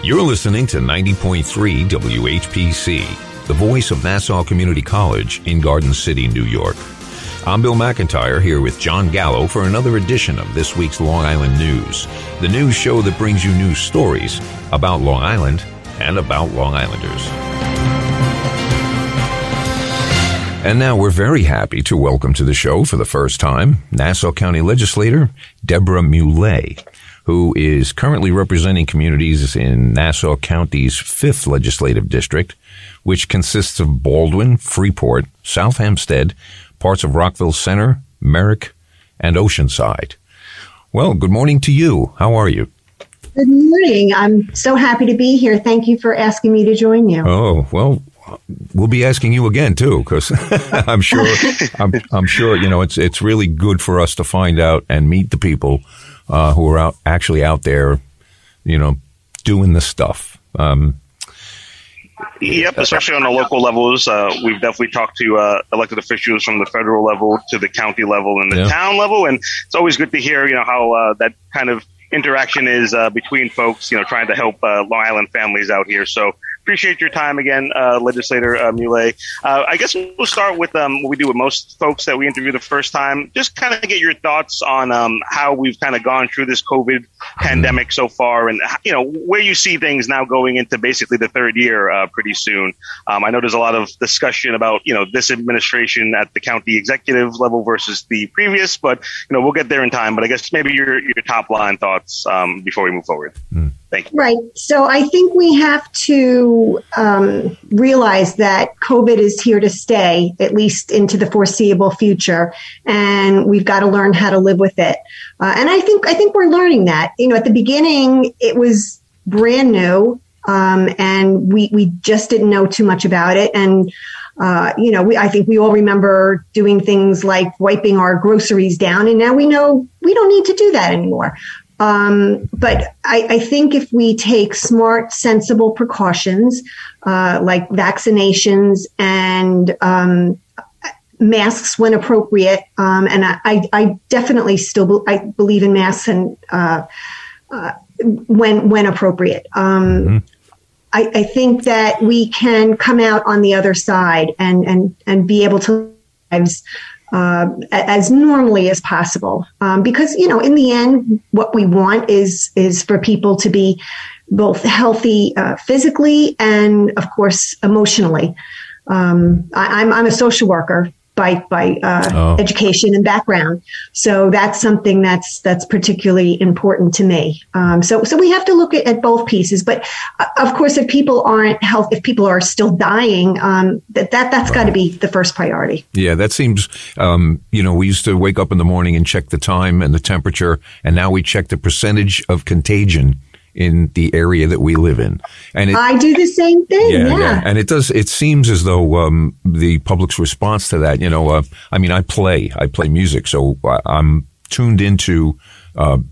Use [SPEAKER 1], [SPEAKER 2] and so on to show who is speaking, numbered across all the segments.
[SPEAKER 1] You're listening to 90.3 WHPC, the voice of Nassau Community College in Garden City, New York. I'm Bill McIntyre here with Jon Gallo for another edition of this week's Long Island News, the news show that brings you news stories about Long Island and about Long Islanders. And now we're very happy to welcome to the show for the first time Nassau County Legislator Debra Mulé, who is currently representing communities in Nassau County's 5th Legislative District, which consists of Baldwin, Freeport, South Hempstead, parts of Rockville Center, Merrick, and Oceanside. Well, good morning to you. How are you?
[SPEAKER 2] Good morning. I'm so happy to be here. Thank you for asking me to join you.
[SPEAKER 1] Oh, well, we'll be asking you again, too, because I'm sure, it's really good for us to find out and meet the people who are actually out there, doing the stuff.
[SPEAKER 3] Yep, especially on the local levels. We've definitely talked to elected officials from the federal level to the county level and the town level. And it's always good to hear, how that kind of interaction is between folks, trying to help Long Island families out here. So appreciate your time again, Legislator Mulé. I guess we'll start with what we do with most folks that we interview the first time. Just kind of get your thoughts on how we've kind of gone through this COVID pandemic so far, and where you see things now going into basically the third year pretty soon. I know there's a lot of discussion about this administration at the county executive level versus the previous, but we'll get there in time. But I guess maybe your top line thoughts before we move forward. Thank you.
[SPEAKER 2] Right. So I think we have to realize that COVID is here to stay, at least into the foreseeable future, and we've got to learn how to live with it. And I think we're learning that. At the beginning, it was brand new, and we just didn't know too much about it. And I think we all remember doing things like wiping our groceries down, and now we know we don't need to do that anymore. But I think if we take smart, sensible precautions, like vaccinations and masks when appropriate, and I definitely still I believe in masks and when appropriate. I think that we can come out on the other side and be able to live as normally as possible. Because, in the end, what we want is for people to be both healthy physically and, of course, emotionally. I'm a social worker by education and background. So that's something that's particularly important to me. So we have to look at both pieces. But of course, if people aren't healthy, if people are still dying, that's got to be the first priority.
[SPEAKER 1] Yeah, that seems, we used to wake up in the morning and check the time and the temperature, and now we check the percentage of contagion in the area that we live in. And
[SPEAKER 2] I do the same thing. Yeah.
[SPEAKER 1] And it seems as though the public's response to that, I play music, so I'm tuned into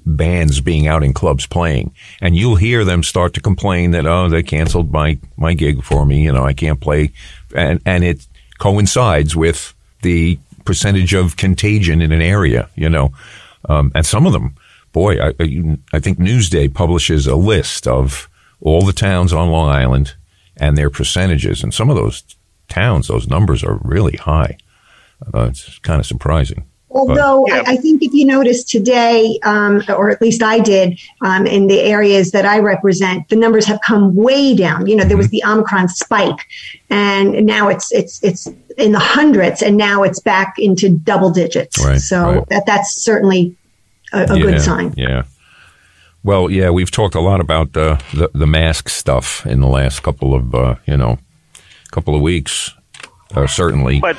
[SPEAKER 1] bands being out in clubs playing, and you'll hear them start to complain that, they canceled my gig for me, I can't play. And it coincides with the percentage of contagion in an area, and some of them, boy, I think Newsday publishes a list of all the towns on Long Island and their percentages. And some of those towns, those numbers are really high. It's kind of surprising.
[SPEAKER 2] Although I think if you notice today, or at least I did, in the areas that I represent, the numbers have come way down. There was the Omicron spike, and now it's in the hundreds, and now it's back into double digits. Right, so that's certainly a good sign. Yeah.
[SPEAKER 1] Well, we've talked a lot about the mask stuff in the last couple of weeks, certainly.
[SPEAKER 3] But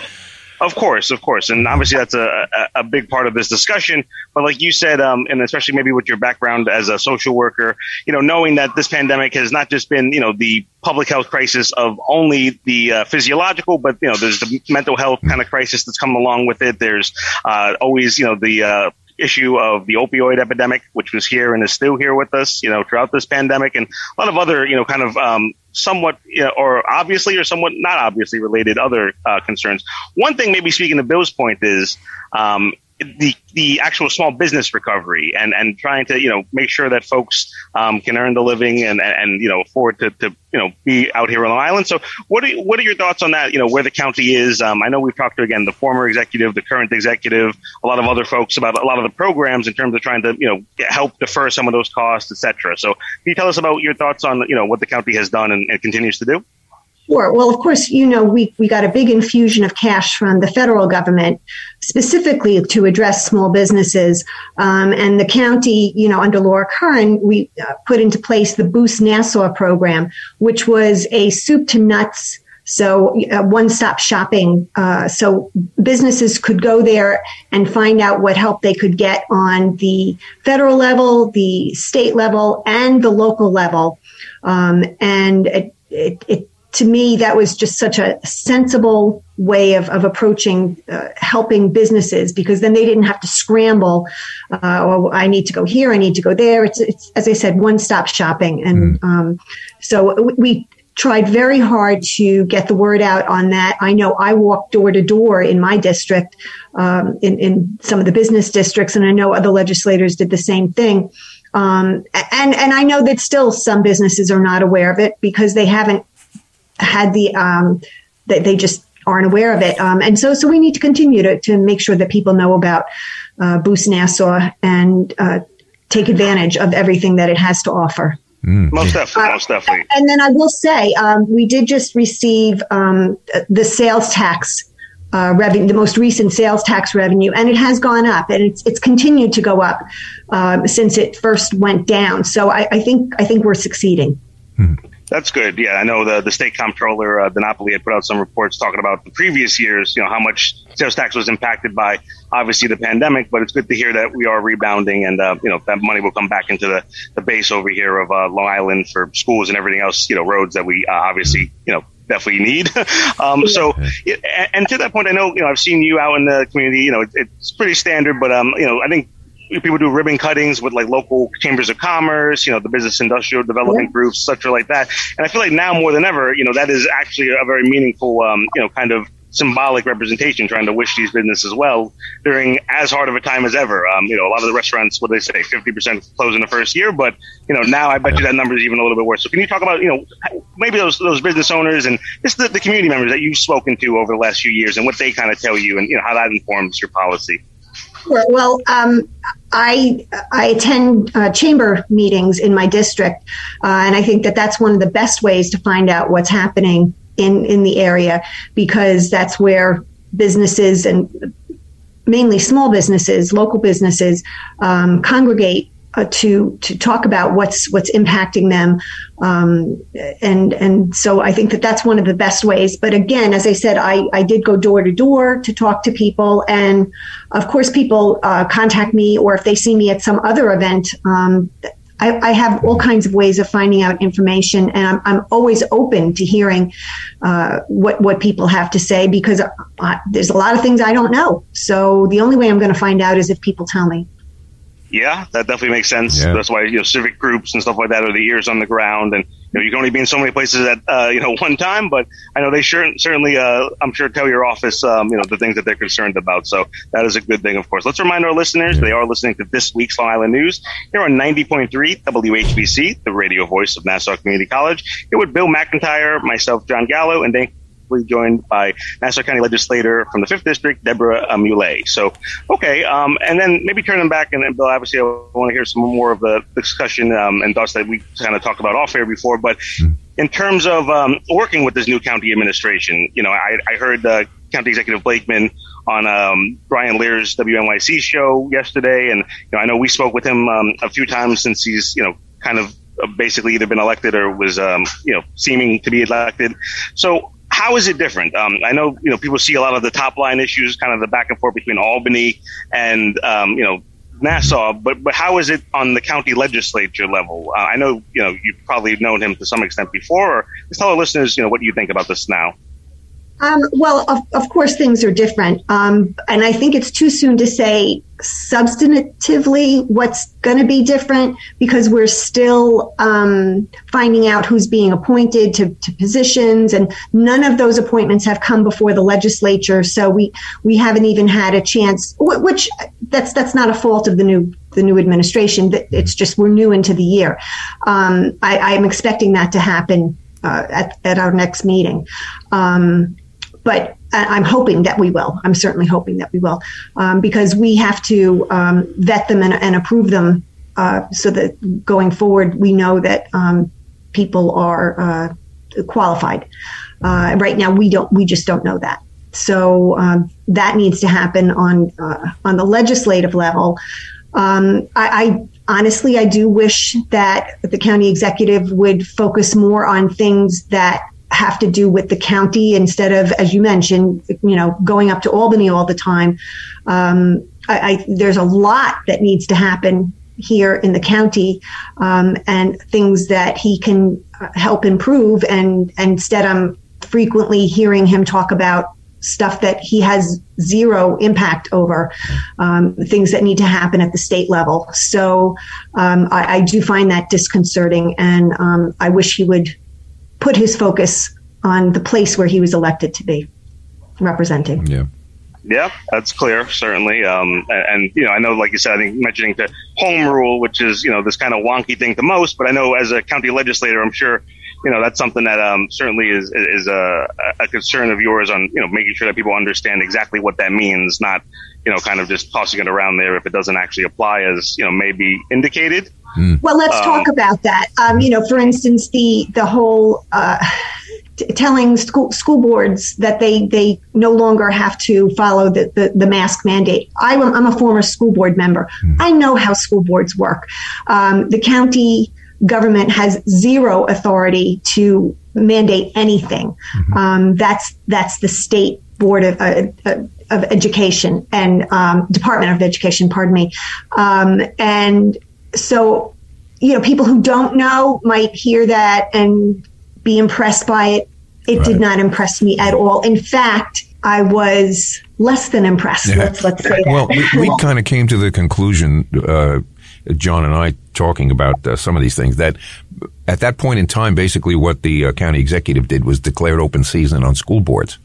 [SPEAKER 3] of course, and obviously that's a big part of this discussion. But like you said, and especially maybe with your background as a social worker, knowing that this pandemic has not just been the public health crisis of only the physiological, but there's the mental health kind of crisis that's come along with it. There's always the issue of the opioid epidemic, which was here and is still here with us, throughout this pandemic, and a lot of other, kind of somewhat, or obviously or somewhat not obviously related other concerns. One thing, maybe speaking to Bill's point, is the actual small business recovery and trying to, make sure that folks can earn the living and afford to be out here on Long Island. So what are your thoughts on that? Where the county is? I know we've talked to, again, the former executive, the current executive, a lot of other folks about a lot of the programs in terms of trying to, help defer some of those costs, et cetera. So can you tell us about your thoughts on, what the county has done and continues to do?
[SPEAKER 2] Sure. Well, of course, we got a big infusion of cash from the federal government specifically to address small businesses. And the county, under Laura Curran, we put into place the Boost Nassau program, which was a soup to nuts. So one-stop shopping. So businesses could go there and find out what help they could get on the federal level, the state level, and the local level. And it to me, that was just such a sensible way of approaching helping businesses, because then they didn't have to scramble. I need to go here, I need to go there. It's as I said, one-stop shopping. And so we tried very hard to get the word out on that. I know I walked door to door in my district, in some of the business districts, and I know other legislators did the same thing. And I know that still some businesses are not aware of it because they haven't had they just aren't aware of it. And so we need to continue to make sure that people know about Boost Nassau and take advantage of everything that it has to offer.
[SPEAKER 3] Most definitely.
[SPEAKER 2] And then I will say, we did just receive the sales tax revenue, the most recent sales tax revenue, and it has gone up, and it's continued to go up since it first went down. So I think we're succeeding.
[SPEAKER 3] That's good. Yeah, I know the state comptroller, Napoli, had put out some reports talking about the previous years, how much sales tax was impacted by, obviously, the pandemic. But it's good to hear that we are rebounding and, that money will come back into the base over here of Long Island for schools and everything else, roads that we obviously, definitely need. So, and to that point, I know, I've seen you out in the community, it's pretty standard, but, I think people do ribbon cuttings with like local chambers of commerce, the business industrial development groups, such like that. And I feel like now more than ever, that is actually a very meaningful, kind of symbolic representation, trying to wish these businesses well during as hard of a time as ever. A lot of the restaurants, what do they say, 50% close in the first year, but now I bet you that number is even a little bit worse. So can you talk about, maybe those business owners and just the community members that you've spoken to over the last few years and what they kind of tell you and how that informs your policy?
[SPEAKER 2] Sure. Well, I attend chamber meetings in my district, and I think that that's one of the best ways to find out what's happening in the area, because that's where businesses, and mainly small businesses, local businesses, congregate to talk about what's impacting them. And so I think that that's one of the best ways. But again, as I said, I did go door to door to talk to people. And of course, people contact me, or if they see me at some other event, I have all kinds of ways of finding out information, and I'm always open to hearing what people have to say, because there's a lot of things I don't know. So the only way I'm going to find out is if people tell me.
[SPEAKER 3] Yeah, that definitely makes sense. Yeah. That's why, civic groups and stuff like that are the ears on the ground. And, you can only be in so many places at, one time. But I know they certainly, I'm sure, tell your office, the things that they're concerned about. So that is a good thing, of course. Let's remind our listeners they are listening to this week's Long Island News here on 90.3 WHPC, the radio voice of Nassau Community College. Here with Bill McIntyre, myself, Jon Gallo, and then joined by Nassau County Legislator from the 5th District, Debra Mulé. So, okay, and then maybe turn them back, and Bill, obviously I want to hear some more of the discussion and thoughts that we kind of talked about off air before, but in terms of working with this new county administration, I heard County Executive Blakeman on Brian Lear's WNYC show yesterday, and I know we spoke with him a few times since he's, kind of basically either been elected or was, seeming to be elected. So how is it different? I know, people see a lot of the top line issues, kind of the back and forth between Albany and, Nassau, but how is it on the county legislature level? I know, you've probably known him to some extent before, or just tell our listeners, what you think about this now.
[SPEAKER 2] Well, of course, things are different. And I think it's too soon to say substantively what's going to be different, because we're still finding out who's being appointed to positions, and none of those appointments have come before the legislature. So we haven't even had a chance, which that's not a fault of the new administration. It's just we're new into the year. I'm expecting that to happen at our next meeting. But I'm hoping that we will. I'm certainly hoping that we will, because we have to vet them and approve them so that going forward we know that people are qualified. Right now we just don't know that. So that needs to happen on the legislative level. I honestly do wish that the county executive would focus more on things that have to do with the county instead of, as you mentioned, going up to Albany all the time. There's a lot that needs to happen here in the county, and things that he can help improve. And instead, I'm frequently hearing him talk about stuff that he has zero impact over, things that need to happen at the state level. So I do find that disconcerting, and I wish he would put his focus on the place where he was elected to be representing.
[SPEAKER 3] Yeah, that's clear, certainly. And I know, like you said, I think mentioning the home rule, which is, this kind of wonky thing to most, but I know as a county legislator, I'm sure, that's something that certainly is a concern of yours on, making sure that people understand exactly what that means, not, kind of just tossing it around there if it doesn't actually apply as, maybe indicated.
[SPEAKER 2] Well, let's talk about that. For instance, the whole telling school boards that they no longer have to follow the mask mandate. I'm a former school board member. I know how school boards work. The county government has zero authority to mandate anything. That's the state board of education and Department of Education, pardon me. And so, people who don't know might hear that and be impressed by it. It did not impress me at all. In fact, I was less than impressed. Let's say that.
[SPEAKER 1] Well, we kind of came to the conclusion, John and I talking about some of these things, that at that point in time, basically what the county executive did was declared open season on school boards,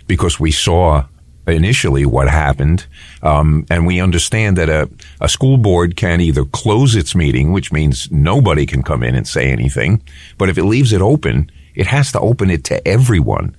[SPEAKER 1] because we saw initially what happened, and we understand that a school board can either close its meeting, which means nobody can come in and say anything, but if it leaves it open, it has to open it to everyone.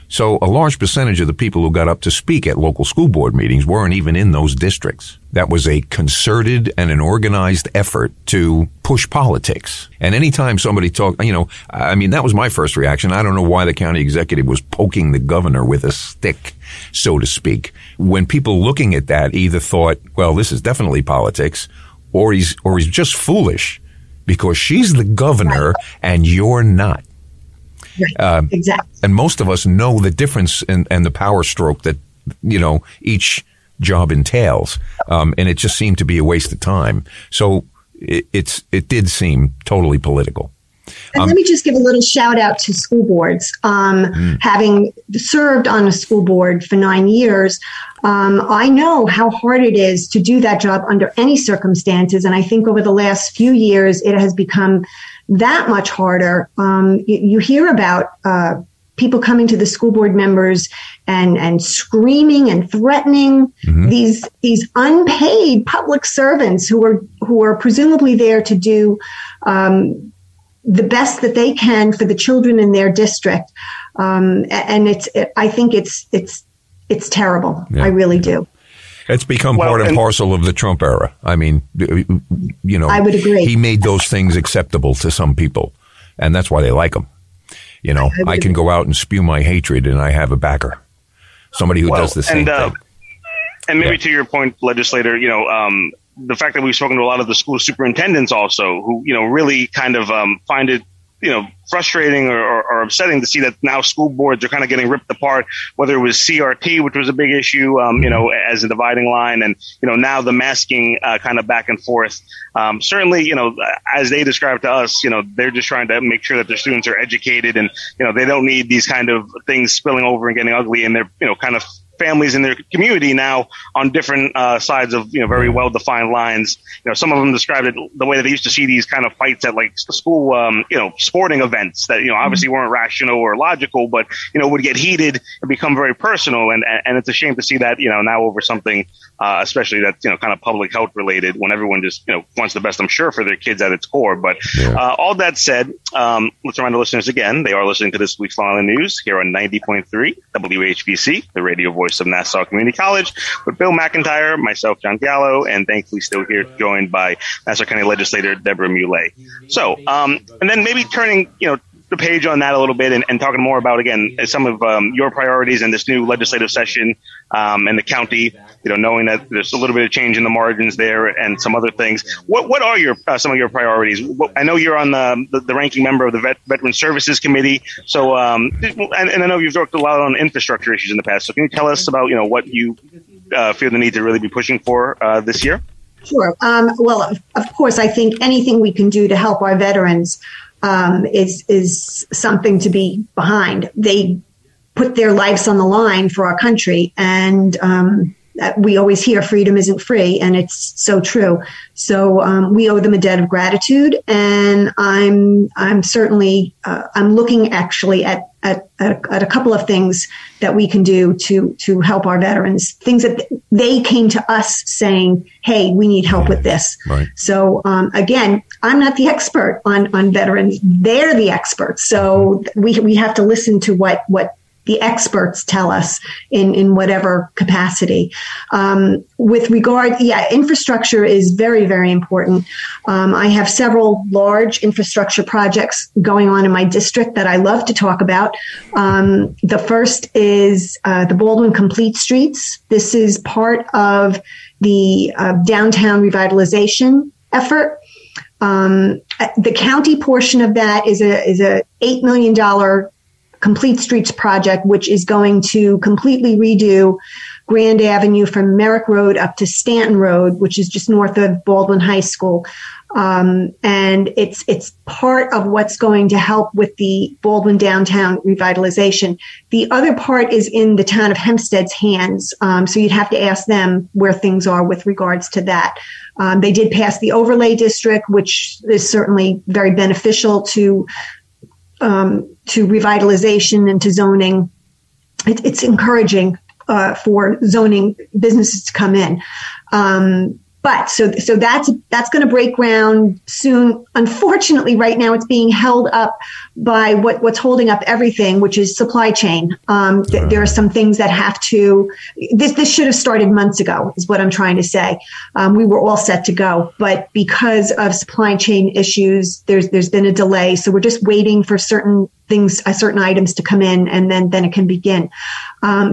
[SPEAKER 1] So a large percentage of the people who got up to speak at local school board meetings weren't even in those districts. That was a concerted and an organized effort to push politics. And anytime somebody talked, that was my first reaction. I don't know why the county executive was poking the governor with a stick, so to speak. When people looking at that either thought, well, this is definitely politics, or he's just foolish because she's the governor and you're not.
[SPEAKER 2] Right. Exactly.
[SPEAKER 1] And most of us know the difference and the power stroke that, each job entails. And it just seemed to be a waste of time. So it did seem totally political.
[SPEAKER 2] And let me just give a little shout out to school boards. Having served on a school board for 9 years, I know how hard it is to do that job under any circumstances. And I think over the last few years, it has become that much harder. You hear about people coming to the school board members and screaming and threatening these unpaid public servants who are presumably there to do the best that they can for the children in their district. And I think it's terrible. Yeah. I really do.
[SPEAKER 1] It's become part and parcel of the Trump era. I mean,
[SPEAKER 2] I would agree.
[SPEAKER 1] He made those things acceptable to some people, and that's why they like him. I can go out and spew my hatred, and I have a backer, somebody who does the same thing.
[SPEAKER 3] And maybe to your point, legislator, the fact that we've spoken to a lot of the school superintendents also, who really kind of find it frustrating or upsetting to see that now school boards are kind of getting ripped apart, whether it was CRT, which was a big issue, as a dividing line, and, now the masking kind of back and forth. Certainly, as they described to us, they're just trying to make sure that their students are educated and, they don't need these kind of things spilling over and getting ugly, and they're, kind of families in their community now on different sides of, very well-defined lines. Some of them described it the way that they used to see these kind of fights at like school, sporting events that, obviously weren't rational or logical, but, would get heated and become very personal. And it's a shame to see that, now over something, especially that's, kind of public health related, when everyone just, wants the best, I'm sure, for their kids at its core. But all that said, let's remind the listeners again, they are listening to this week's Long Island News here on 90.3 WHPC, the radio voice of Nassau Community College, with Bill McIntyre, myself, Jon Gallo, and thankfully still here joined by Nassau County Legislator Debra Mulé. So, and then maybe turning, the page on that a little bit and talking more about, again, some of your priorities in this new legislative session and the county, knowing that there's a little bit of change in the margins there and some other things. What are your some of your priorities? I know you're on the ranking member of the Veteran Services Committee. So, and I know you've worked a lot on infrastructure issues in the past. So can you tell us about, what you feel the need to really be pushing for this year?
[SPEAKER 2] Sure. Well, of course, I think anything we can do to help our veterans is something to be behind. They put their lives on the line for our country, and we always hear freedom isn't free, and it's so true. So we owe them a debt of gratitude, and I'm certainly I'm looking actually at a couple of things that we can do to help our veterans, things that they came to us saying, hey, we need help with this. Right. So again, I'm not the expert on veterans. They're the experts. So we have to listen to what the experts tell us in whatever capacity. With regard, infrastructure is very, very important. I have several large infrastructure projects going on in my district that I love to talk about. The first is the Baldwin Complete Streets. This is part of the downtown revitalization effort. The county portion of that is a $8 million Complete Streets project, which is going to completely redo Grand Avenue from Merrick Road up to Stanton Road, which is just north of Baldwin High School. And it's part of what's going to help with the Baldwin downtown revitalization. The other part is in the town of Hempstead's hands. So you'd have to ask them where things are with regards to that. They did pass the overlay district, which is certainly very beneficial to revitalization and to zoning. It's encouraging for zoning businesses to come in. But so that's going to break ground soon. Unfortunately, right now it's being held up by what's holding up everything, which is supply chain. There are some things that have to. This should have started months ago, is what I'm trying to say. We were all set to go, but because of supply chain issues, there's been a delay. So we're just waiting for certain things, certain items to come in, and then it can begin.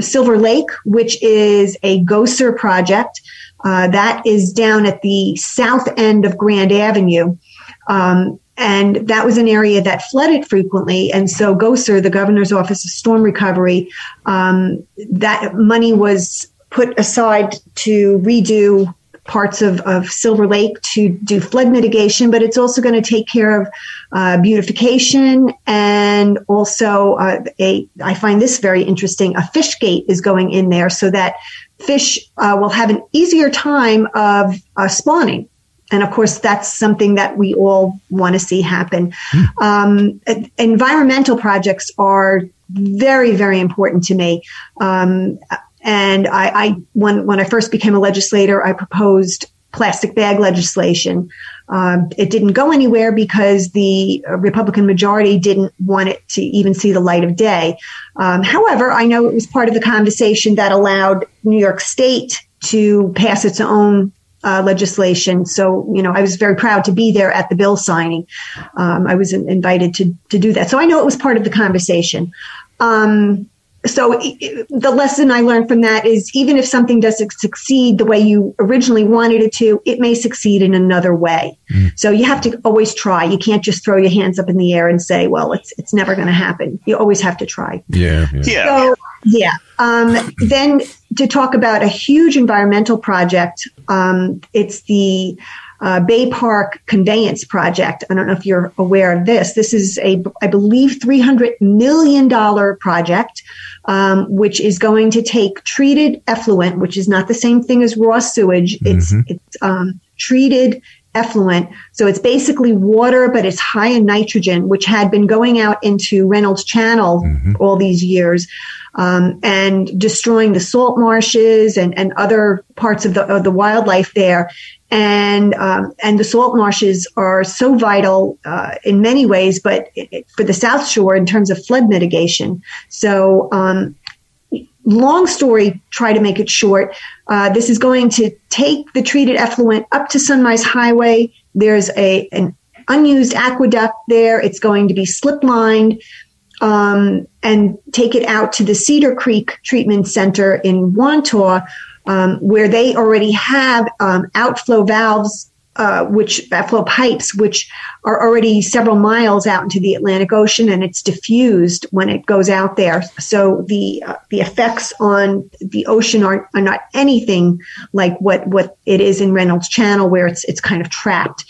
[SPEAKER 2] Silver Lake, which is a GOSER project. That is down at the south end of Grand Avenue. And that was an area that flooded frequently. And so GOSER, the Governor's Office of Storm Recovery, that money was put aside to redo parts of Silver Lake to do flood mitigation, but it's also going to take care of beautification, and also I find this very interesting, a fish gate is going in there so that fish will have an easier time of spawning. And of course, that's something that we all want to see happen. Environmental projects are very, very important to me. And when I first became a legislator, I proposed plastic bag legislation. It didn't go anywhere because the Republican majority didn't want it to even see the light of day. However, I know it was part of the conversation that allowed New York State to pass its own legislation. So, I was very proud to be there at the bill signing. I was invited to do that. So I know it was part of the conversation. So the lesson I learned from that is even if something doesn't succeed the way you originally wanted it to, it may succeed in another way. So you have to always try. You can't just throw your hands up in the air and say, well, it's never going to happen. You always have to try. So, then to talk about a huge environmental project, it's the Bay Park Conveyance Project. I don't know if you're aware of this. This is I believe, $300 million project, which is going to take treated effluent, which is not the same thing as raw sewage. It's treated effluent. So it's basically water, but it's high in nitrogen, which had been going out into Reynolds Channel all these years, and destroying the salt marshes and other parts of the wildlife there. And the salt marshes are so vital in many ways, but for the South Shore in terms of flood mitigation. So long story, try to make it short. This is going to take the treated effluent up to Sunrise Highway. There's an unused aqueduct there. It's going to be slip lined and take it out to the Cedar Creek Treatment Center in Wantaw, where they already have outflow valves, outflow pipes, which are already several miles out into the Atlantic Ocean, and it's diffused when it goes out there. So the effects on the ocean are not anything like what it is in Reynolds Channel, where it's kind of trapped.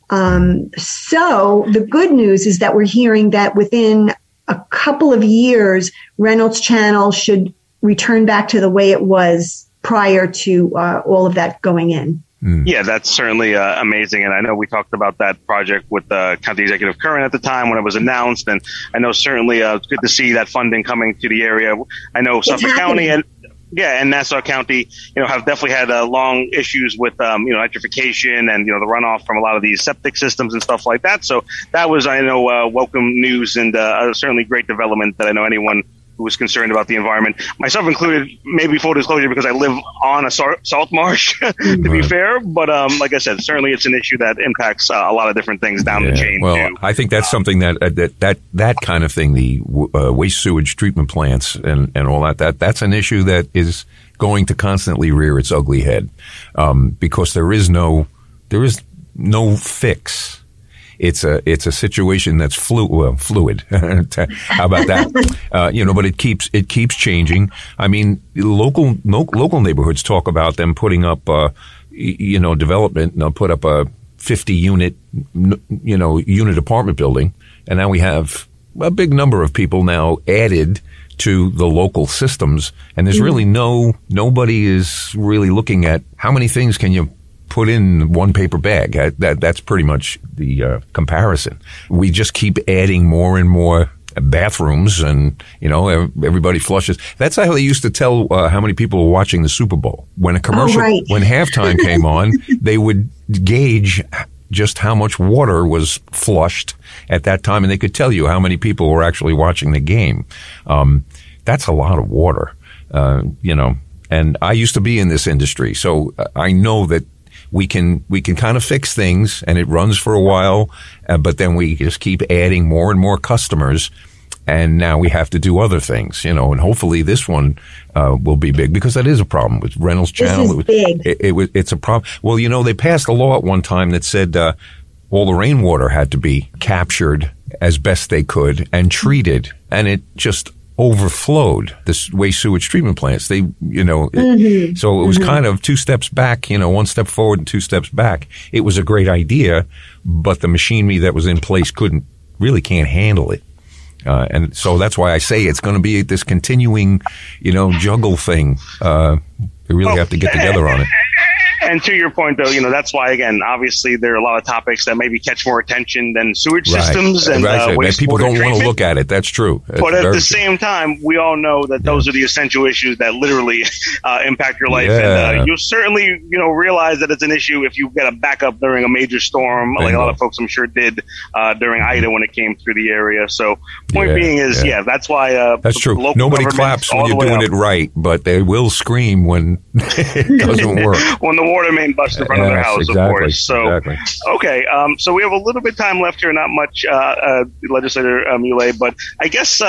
[SPEAKER 2] So the good news is that we're hearing that within a couple of years, Reynolds Channel should return back to the way it was prior to all of that going in.
[SPEAKER 3] Yeah, that's certainly amazing. And I know we talked about that project with the County Executive Curran at the time when it was announced. And I know certainly it's good to see that funding coming to the area. I know Suffolk County and Nassau County, have definitely had long issues with, nitrification and, the runoff from a lot of these septic systems and stuff like that. So that was, I know, welcome news and certainly great development that I know anyone who was concerned about the environment, myself included, maybe full disclosure, because I live on a salt marsh, to be fair. But like I said, certainly it's an issue that impacts a lot of different things down the chain.
[SPEAKER 1] Well,
[SPEAKER 3] too.
[SPEAKER 1] I think that's something that kind of thing, the waste sewage treatment plants and all that's an issue that is going to constantly rear its ugly head, because there is no fix. It's a situation that's fluid. How about that? But it keeps changing. I mean, local neighborhoods talk about them putting up, development. And they'll put up a 50 unit apartment building. And now we have a big number of people now added to the local systems. And there's really nobody is really looking at how many things can you put in one paper bag. That's pretty much the comparison. We just keep adding more and more bathrooms, and everybody flushes. That's how they used to tell how many people were watching the Super Bowl. When a commercial, when halftime came on, they would gauge just how much water was flushed at that time, and they could tell you how many people were actually watching the game. That's a lot of water, And I used to be in this industry, so I know that we can kind of fix things, and it runs for a while, but then we just keep adding more and more customers, and now we have to do other things, and hopefully this one will be big, because that is a problem with Reynolds Channel. It's a problem. Well, they passed a law at one time that said all the rainwater had to be captured as best they could and treated, and it just overflowed this waste sewage treatment plants. They, so it was kind of two steps back, one step forward and two steps back. It was a great idea, but the machinery that was in place can't handle it. And so that's why I say it's going to be this continuing, juggle thing. We really have to get together on it.
[SPEAKER 3] And to your point, though, that's why, again, obviously there are a lot of topics that maybe catch more attention than sewage systems and wastewater
[SPEAKER 1] people don't
[SPEAKER 3] treatment.
[SPEAKER 1] Want to look at it. That's true.
[SPEAKER 3] But at the same time, we all know that those are the essential issues that literally impact your life.
[SPEAKER 1] Yeah.
[SPEAKER 3] And you'll certainly, realize that it's an issue if you get a backup during a major storm, like a lot of folks I'm sure did during Ida when it came through the area. So point being is, that's why
[SPEAKER 1] that's true. Nobody claps when you're doing it right, but they will scream when it doesn't work.
[SPEAKER 3] When the water main busts in front of their house, of course. So, okay. So we have a little bit of time left here, not much, Legislator Mulé, but I guess,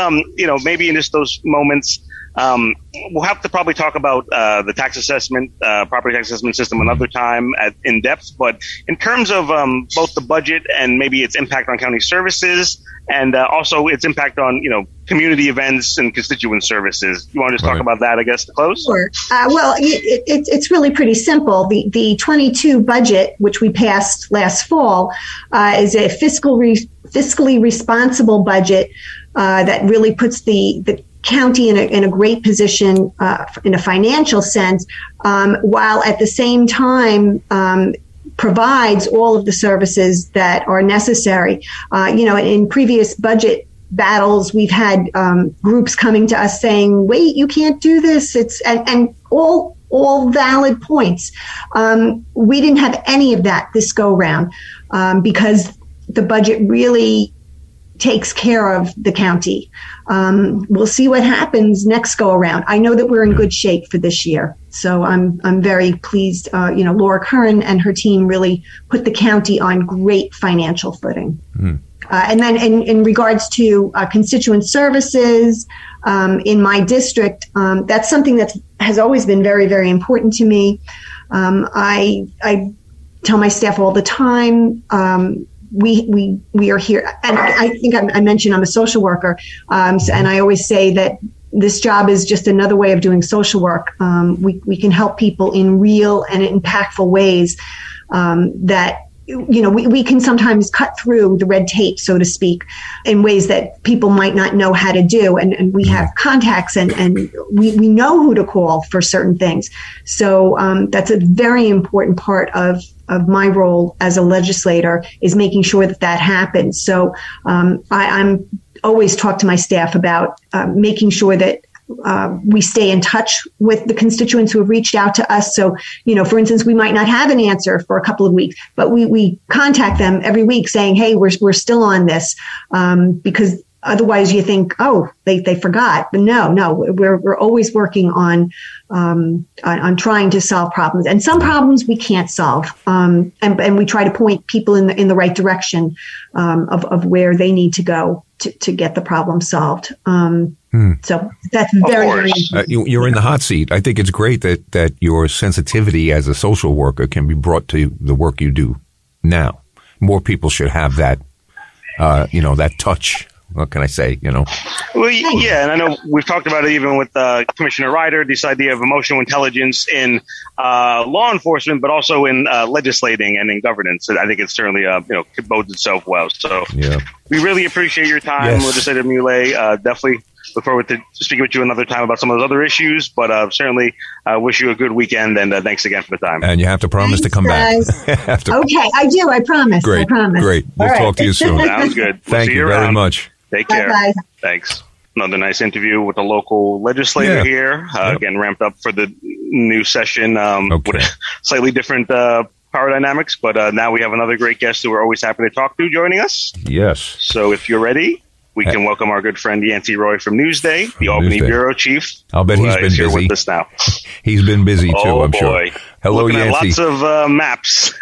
[SPEAKER 3] maybe in just those moments, We'll have to probably talk about the tax assessment, property tax assessment system another time in depth. But in terms of both the budget and maybe its impact on county services, and also its impact on, community events and constituent services. You want to just talk about that, I guess, to close?
[SPEAKER 2] Sure. Well, it's really pretty simple. The 22 budget, which we passed last fall, is a fiscally responsible budget that really puts the county in a great position in a financial sense, while at the same time provides all of the services that are necessary. In previous budget battles, we've had groups coming to us saying, "Wait, you can't do this." And all valid points. We didn't have any of that this go round because the budget really takes care of the county. We'll see what happens next go around. I know that we're in good shape for this year, so I'm very pleased. Laura Curran and her team really put the county on great financial footing. And then in regards to constituent services in my district, that's something that has always been very, very important to me. I tell my staff all the time, we are here, and I think I mentioned I'm a social worker, and I always say that this job is just another way of doing social work. We can help people in real and impactful ways that we can sometimes cut through the red tape, so to speak, in ways that people might not know how to do. And we have contacts and we know who to call for certain things. So that's a very important part of my role as a legislator, is making sure that happens. So I'm always talk to my staff about making sure that we stay in touch with the constituents who have reached out to us. So, for instance, we might not have an answer for a couple of weeks, but we contact them every week saying, "Hey, we're still on this," because otherwise you think, "Oh, they forgot." But no, we're always working on trying to solve problems, and some problems we can't solve, and we try to point people in the right direction of where they need to go to get the problem solved. So that's very, very important.
[SPEAKER 1] You're in the hot seat. I think it's great that your sensitivity as a social worker can be brought to the work you do now. More people should have that, that touch. What can I say?
[SPEAKER 3] Well, yeah, and I know we've talked about it even with Commissioner Ryder, this idea of emotional intelligence in law enforcement, but also in legislating and in governance. I think it certainly bodes itself well. So we really appreciate your time, Legislator Mulé. Definitely look forward to speaking with you another time about some of those other issues, but certainly wish you a good weekend, and thanks again for the time.
[SPEAKER 1] And you have to promise to come
[SPEAKER 2] guys.
[SPEAKER 1] back.
[SPEAKER 2] Okay, I do. I promise.
[SPEAKER 1] Great.
[SPEAKER 2] I promise.
[SPEAKER 1] Great. We'll talk to you soon.
[SPEAKER 3] Sounds good.
[SPEAKER 1] Thank you very much.
[SPEAKER 3] Take care.
[SPEAKER 2] Bye-bye.
[SPEAKER 3] Thanks. Another nice interview with a local legislator here, getting ramped up for the new session with slightly different power dynamics. But now we have another great guest who we're always happy to talk to joining us.
[SPEAKER 1] Yes.
[SPEAKER 3] So if you're ready, we can welcome our good friend Yancey Roy from Newsday, the Albany Bureau Chief.
[SPEAKER 1] I'll bet he's been busy.
[SPEAKER 3] Here with us now.
[SPEAKER 1] He's been busy too, I'm sure. Hello,
[SPEAKER 3] Looking
[SPEAKER 1] Yancey.
[SPEAKER 3] At lots of maps.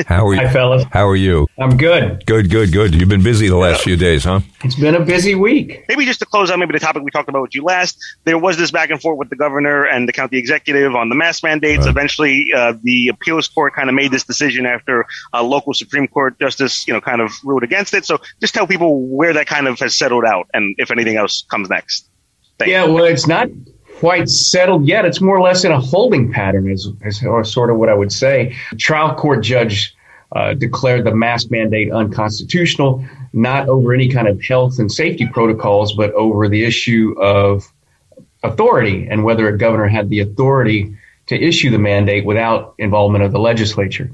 [SPEAKER 1] How are you?
[SPEAKER 4] Hi, fellas.
[SPEAKER 1] How are you?
[SPEAKER 4] I'm good.
[SPEAKER 1] Good. You've been busy the last few days, huh?
[SPEAKER 4] It's been a busy week.
[SPEAKER 3] Maybe just to close out maybe the topic we talked about with you last, there was this back and forth with the governor and the county executive on the mask mandates. Eventually, the appeals court kind of made this decision after a local Supreme Court justice, kind of ruled against it. So just tell people where that kind of has settled out and if anything else comes next.
[SPEAKER 4] Well, it's not quite settled yet. It's more or less in a holding pattern is sort of what I would say. Trial court judge declared the mask mandate unconstitutional, not over any kind of health and safety protocols, but over the issue of authority and whether a governor had the authority to issue the mandate without involvement of the legislature.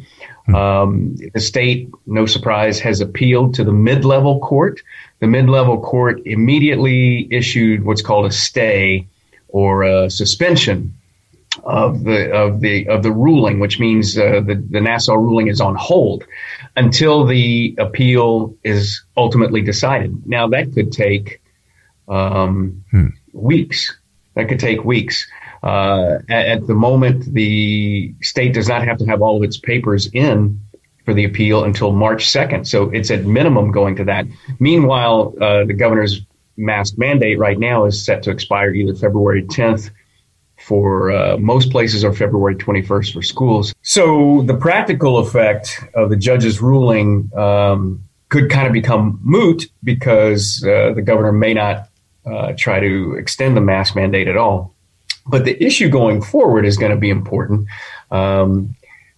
[SPEAKER 4] The state, no surprise, has appealed to the mid-level court. The mid-level court immediately issued what's called a stay or a suspension of the ruling, which means the Nassau ruling is on hold until the appeal is ultimately decided. Now that could take weeks. That could take weeks. At the moment, the state does not have to have all of its papers in for the appeal until March 2nd. So it's at minimum going to that. Meanwhile, the governor's mask mandate right now is set to expire either February 10th for most places or February 21st for schools. So the practical effect of the judge's ruling could kind of become moot because the governor may not try to extend the mask mandate at all. But the issue going forward is going to be important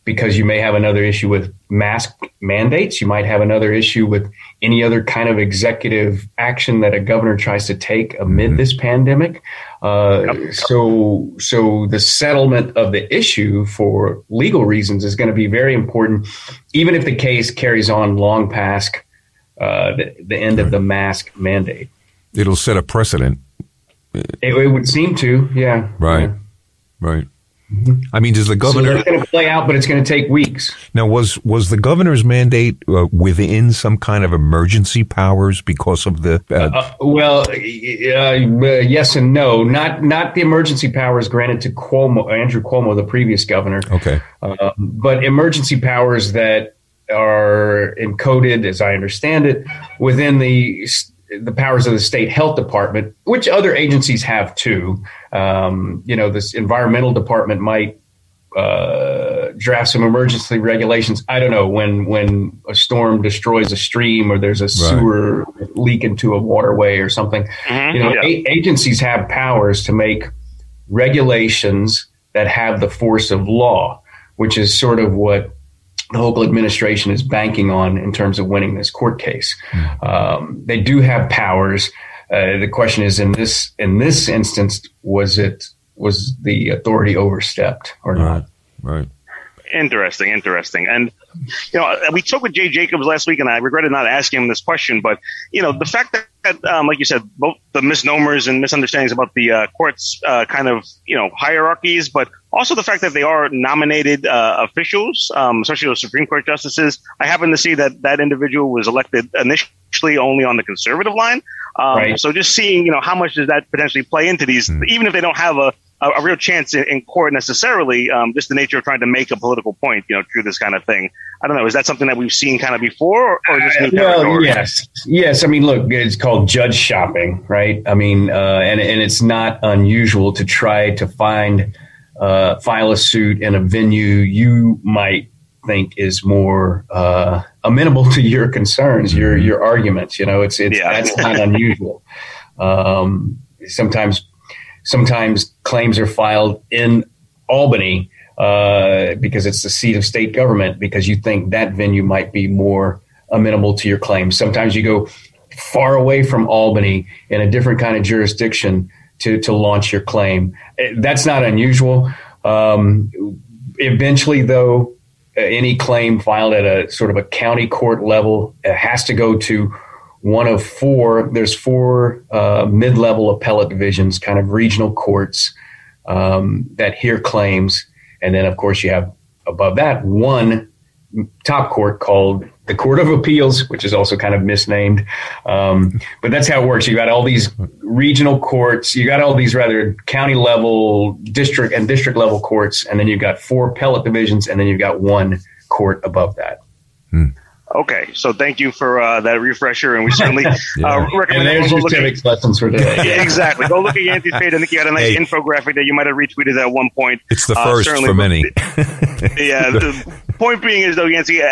[SPEAKER 4] because you may have another issue with mask mandates. You might have another issue with any other kind of executive action that a governor tries to take amid this pandemic. So the settlement of the issue for legal reasons is going to be very important, even if the case carries on long past the end of the mask mandate.
[SPEAKER 1] It'll set a precedent.
[SPEAKER 4] It would seem to, yeah.
[SPEAKER 1] Right, right. Mm-hmm. I mean, does the governor...
[SPEAKER 4] So it's going to play out, but it's going to take weeks.
[SPEAKER 1] Now, was the governor's mandate within some kind of emergency powers because of the...
[SPEAKER 4] yes and no. Not the emergency powers granted to Andrew Cuomo, the previous governor.
[SPEAKER 1] Okay.
[SPEAKER 4] But emergency powers that are encoded, as I understand it, within the powers of the state health department, which other agencies have too. This environmental department might draft some emergency regulations. I don't know, when a storm destroys a stream or there's a sewer leak into a waterway or something. Agencies have powers to make regulations that have the force of law, which is sort of what the local administration is banking on in terms of winning this court case. They do have powers. The question is, in this instance, was the authority overstepped or not?
[SPEAKER 1] Right.
[SPEAKER 3] Interesting. And, we spoke with Jay Jacobs last week, and I regretted not asking him this question. But, the fact that, like you said, both the misnomers and misunderstandings about the court's hierarchies, but also the fact that they are nominated officials, especially those Supreme Court justices. I happen to see that individual was elected initially only on the conservative line. So just seeing, how much does that potentially play into these, even if they don't have a real chance in court necessarily, just the nature of trying to make a political point, through this kind of thing. I don't know. Is that something that we've seen kind of before or just new territory?
[SPEAKER 4] Yes. I mean, look, it's called judge shopping, right? I mean, and it's not unusual to try to file a suit in a venue you might think is more amenable to your concerns, your arguments. That's not unusual. Sometimes claims are filed in Albany because it's the seat of state government, because you think that venue might be more amenable to your claims. Sometimes you go far away from Albany in a different kind of jurisdiction to launch your claim. That's not unusual. Eventually, though, any claim filed at a sort of a county court level has to go to one of four. There's four mid-level appellate divisions, kind of regional courts that hear claims. And then, of course, you have above that one top court called the Court of Appeals, which is also kind of misnamed. But that's how it works. You got all these regional courts. You got all these rather county level, district level courts. And then you've got four appellate divisions. And then you've got one court above that.
[SPEAKER 3] Okay, so thank you for that refresher, and we certainly recommend.
[SPEAKER 4] And there's your civics lessons for today.
[SPEAKER 3] Exactly. Go look at Yancey's page. I think you had a nice infographic that you might have retweeted at one point.
[SPEAKER 1] It's the first for many.
[SPEAKER 3] The point being is, though, Yancey,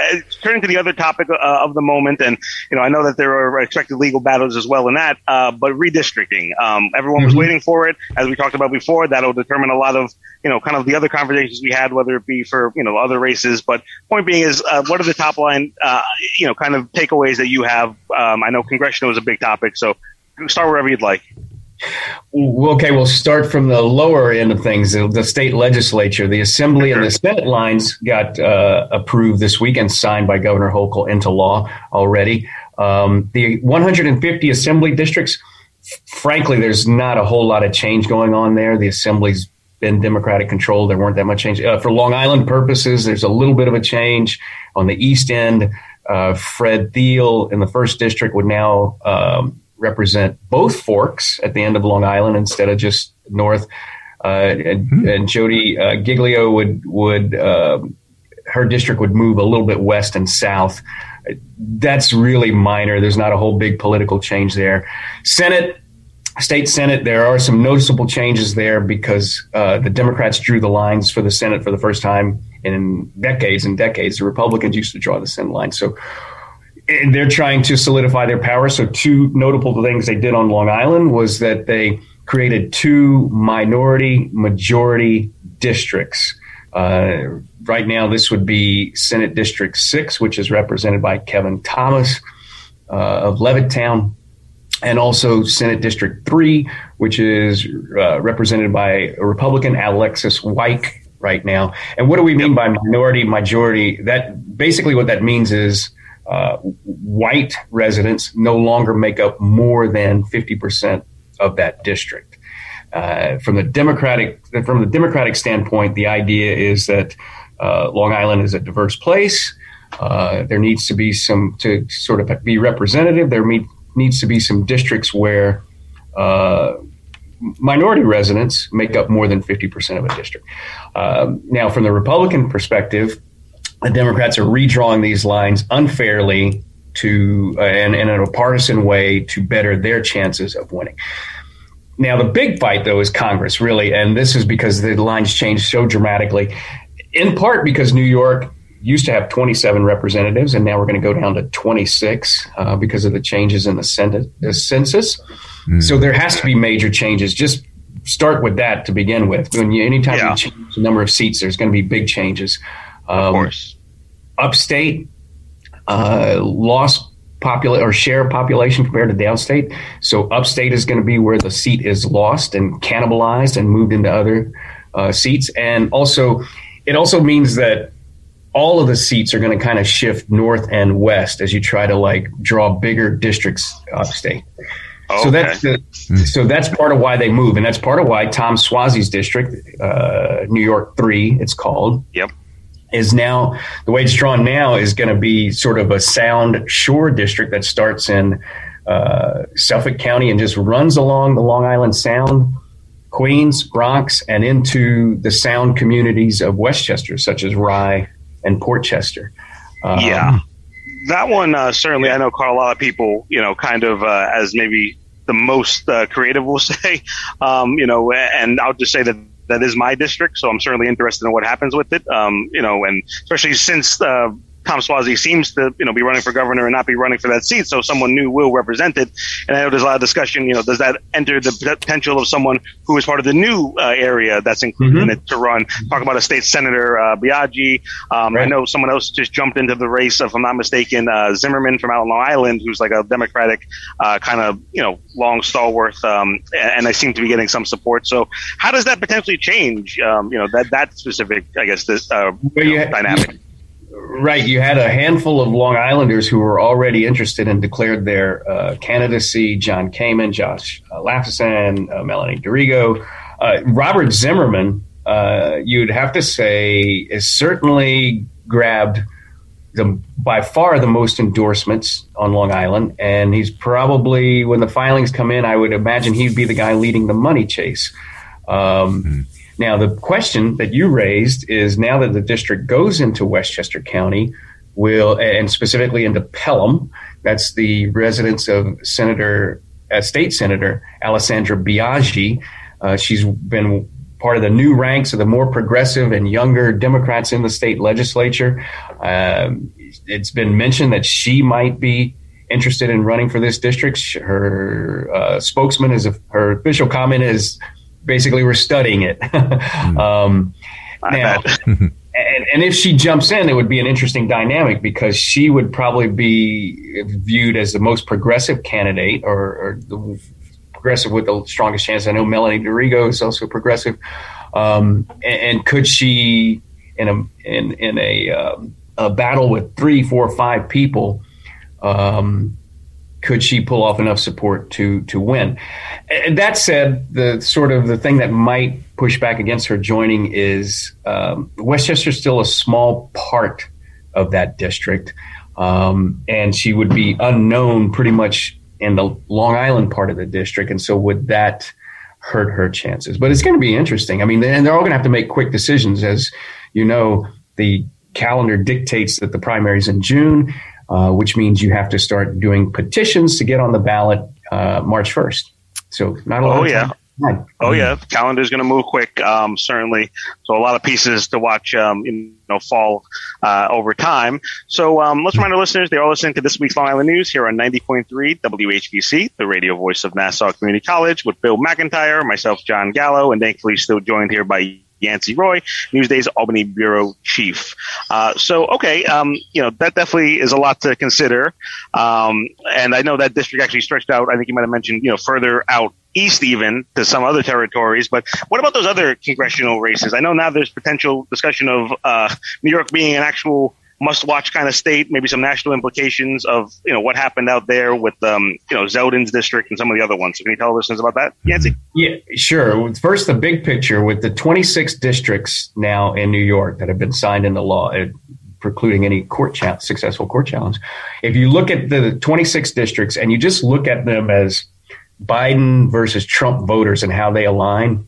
[SPEAKER 3] turning to the other topic of the moment, and I know that there are expected legal battles as well in that, but redistricting. Everyone was waiting for it, as we talked about before. That'll determine a lot of kind of the other conversations we had, whether it be for other races. But point being is, what are the top line kind of takeaways that you have? I know congressional is a big topic, so start wherever you'd like.
[SPEAKER 4] Okay, we'll start from the lower end of things. The state legislature, the Assembly and the Senate lines got approved this week and signed by Governor Hochul into law already. The 150 Assembly districts, frankly, there's not a whole lot of change going on there. The Assembly's been Democratic controlled. There weren't that much change. For Long Island purposes, there's a little bit of a change. On the east end, Fred Thiel in the first district would now represent both forks at the end of Long Island instead of just north. And Jody Giglio would her district would move a little bit west and south. That's really minor. There's not a whole big political change there. State Senate, there are some noticeable changes there because the Democrats drew the lines for the Senate for the first time in decades and decades. The Republicans used to draw the Senate line. So they're trying to solidify their power. So two notable things they did on Long Island was that they created two minority-majority districts. Right now, this would be Senate District 6, which is represented by Kevin Thomas of Levittown, and also Senate District 3, which is represented by a Republican, Alexis Wyke, right now. And what do we mean by minority-majority? That basically what that means is white residents no longer make up more than 50% of that district. From the Democratic standpoint, the idea is that Long Island is a diverse place. There needs to be to sort of be representative. There needs to be some districts where minority residents make up more than 50% of a district. Now, from the Republican perspective, the Democrats are redrawing these lines unfairly and in a partisan way to better their chances of winning. Now, the big fight, though, is Congress, really, and this is because the lines changed so dramatically, in part because New York used to have 27 representatives, and now we're going to go down to 26 because of the changes in the census. So there has to be major changes. Just start with that to begin with. Anytime you change the number of seats, there's going to be big changes.
[SPEAKER 3] Of course.
[SPEAKER 4] Upstate lost share of population compared to downstate. So upstate is going to be where the seat is lost and cannibalized and moved into other seats. And also, it also means that all of the seats are going to kind of shift north and west as you try to draw bigger districts upstate. Okay. So that's part of why they move. And that's part of why Tom Suozzi's district, New York 3, it's called.
[SPEAKER 3] Yep.
[SPEAKER 4] Is now, the way it's drawn now is going to be sort of a Sound Shore district that starts in Suffolk County and just runs along the Long Island Sound, Queens, Bronx, and into the Sound communities of Westchester, such as Rye and Portchester.
[SPEAKER 3] That one certainly, I know, caught a lot of people, kind of as maybe the most creative, we'll say, and I'll just say that is my district, so I'm certainly interested in what happens with it. And especially since Tom Suozzi seems to, be running for governor and not be running for that seat, so someone new will represent it. And I know there's a lot of discussion, does that enter the potential of someone who is part of the new area that's included in it to run? Talk about a state senator, Biaggi. Right. I know someone else just jumped into the race, if I'm not mistaken, Zimmerman from out on Long Island, who's like a Democratic kind of, long stalwart, and they seem to be getting some support. So how does that potentially change, that specific, I guess, this dynamic?
[SPEAKER 4] Right. You had a handful of Long Islanders who were already interested and declared their candidacy. John Kamen, Josh Laffasan, Melanie Dorigo. Robert Zimmerman, you'd have to say, is certainly grabbed by far the most endorsements on Long Island. And he's probably, when the filings come in, I would imagine he'd be the guy leading the money chase. Now, the question that you raised is, now that the district goes into Westchester County, and specifically into Pelham, that's the residence of State Senator Alessandra Biaggi. She's been part of the new ranks of the more progressive and younger Democrats in the state legislature. It's been mentioned that she might be interested in running for this district. Her spokesman her official comment is, basically, we're studying it. Now, and if she jumps in, it would be an interesting dynamic because she would probably be viewed as the most progressive candidate, or the progressive with the strongest chance. I know Melanie Dorigo is also progressive. And could she, in a battle with 3, 4, 5 people, could she pull off enough support to win? And that said, the thing that might push back against her joining is Westchester is still a small part of that district, and she would be unknown pretty much in the Long Island part of the district, and so would that hurt her chances? But it's going to be interesting. I mean, and they're all going to have to make quick decisions, as you know. The calendar dictates that the primary is in June, which means you have to start doing petitions to get on the ballot March 1st. So not a lot of time.
[SPEAKER 3] Oh, yeah. The calendar is going to move quick, certainly. So a lot of pieces to watch, fall over time. So let's remind our listeners, they are listening to this week's Long Island News here on 90.3 WHPC, the radio voice of Nassau Community College, with Bill McIntyre, myself, Jon Gallo, and thankfully still joined here by Yancey Roy, Newsday's Albany bureau chief. That definitely is a lot to consider. And I know that district actually stretched out, I think you might have mentioned, further out east even to some other territories. But what about those other congressional races? I know now there's potential discussion of New York being an actual must-watch kind of state, maybe some national implications of, what happened out there with, Zeldin's district and some of the other ones. So can you tell listeners about that, Yancey?
[SPEAKER 4] Yeah, sure. First, the big picture with the 26 districts now in New York that have been signed into law, precluding any successful court challenge. If you look at the 26 districts and you just look at them as Biden versus Trump voters and how they align,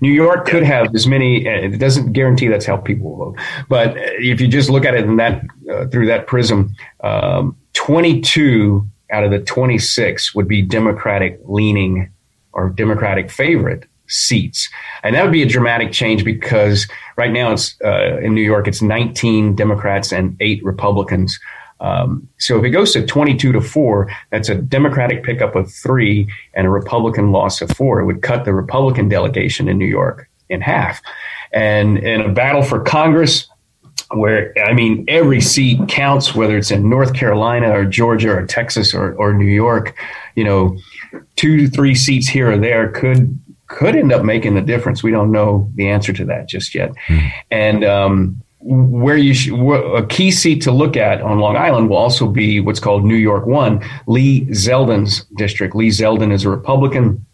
[SPEAKER 4] New York could have as many. It doesn't guarantee that's how people vote, but if you just look at it in that through that prism, 22 out of the 26 would be Democratic leaning or Democratic favorite seats, and that would be a dramatic change because right now it's in New York it's 19 Democrats and 8 Republicans. So if it goes to 22-4, that's a Democratic pickup of 3 and a Republican loss of 4. It would cut the Republican delegation in New York in half. And in a battle for Congress, where, every seat counts, whether it's in North Carolina or Georgia or Texas or New York, 2 to 3 seats here or there could end up making the difference. We don't know the answer to that just yet. And, a key seat to look at on Long Island will also be what's called New York 1, Lee Zeldin's district. Lee Zeldin is a Republican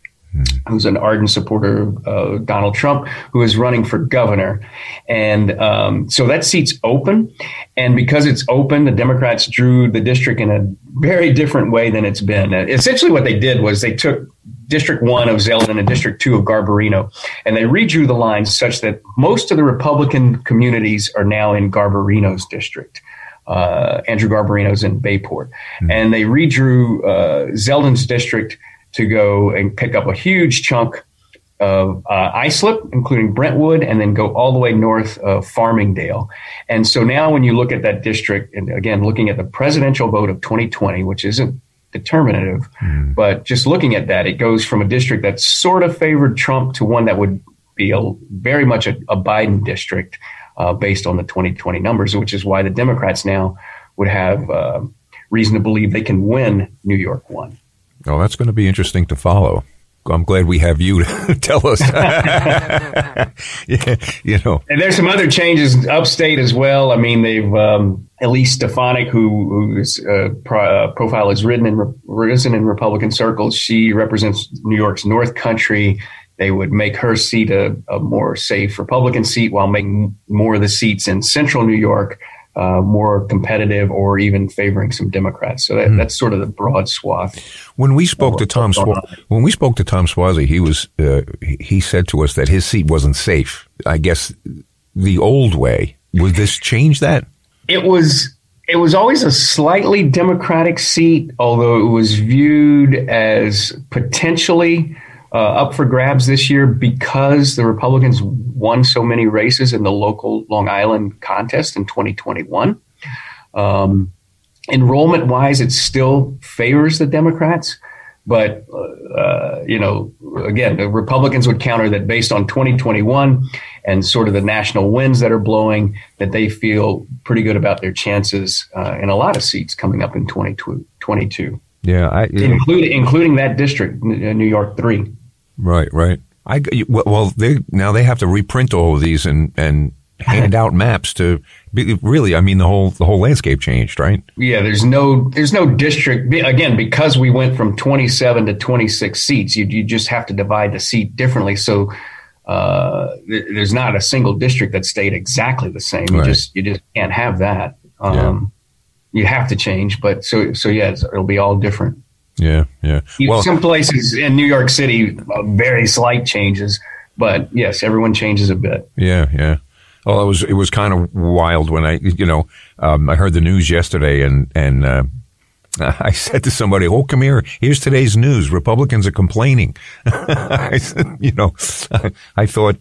[SPEAKER 4] who's an ardent supporter of Donald Trump, who is running for governor. And so that seat's open. And because it's open, the Democrats drew the district in a very different way than it's been. Essentially what they did was they took District 1 of Zeldin and District 2 of Garbarino, and they redrew the lines such that most of the Republican communities are now in Garbarino's district. Andrew Garbarino's in Bayport. And they redrew Zeldin's district to go and pick up a huge chunk of Islip, including Brentwood, and then go all the way north of Farmingdale. And so now when you look at that district, and again, looking at the presidential vote of 2020, which isn't determinative, but just looking at that, it goes from a district that sort of favored Trump to one that would be very much a Biden district based on the 2020 numbers, which is why the Democrats now would have reason to believe they can win New York 1.
[SPEAKER 1] Oh, that's going to be interesting to follow. I'm glad we have you to tell us.
[SPEAKER 4] And there's some other changes upstate as well. They've Elise Stefanik, whose profile is risen in Republican circles. She represents New York's North Country. They would make her seat a more safe Republican seat while making more of the seats in central New York more competitive or even favoring some Democrats. So that's sort of the broad swath.
[SPEAKER 1] When we spoke to Tom Suozzi, he said to us that his seat wasn't safe. I guess the old way. Would this change that?
[SPEAKER 4] It was always a slightly Democratic seat, although it was viewed as potentially up for grabs this year because the Republicans won so many races in the local Long Island contest in 2021. Enrollment-wise, it still favors the Democrats. But, again, the Republicans would counter that based on 2021 and sort of the national winds that are blowing, that they feel pretty good about their chances in a lot of seats coming up in 2022.
[SPEAKER 1] Yeah,
[SPEAKER 4] including that district, New York 3.
[SPEAKER 1] Right. They have to reprint all of these and hand out maps to really. The whole landscape changed, right? Yeah,
[SPEAKER 4] there's no district again because we went from 27 to 26 seats. You just have to divide the seat differently. So there's not a single district that stayed exactly the same. Right. You just can't have that. You have to change, but so it'll be all different.
[SPEAKER 1] Yeah.
[SPEAKER 4] Well, some places in New York City, very slight changes, but yes, everyone changes a bit.
[SPEAKER 1] Yeah. Well, it was kind of wild when I heard the news yesterday, and I said to somebody, "Oh, come here. Here's today's news. Republicans are complaining." I said, I thought,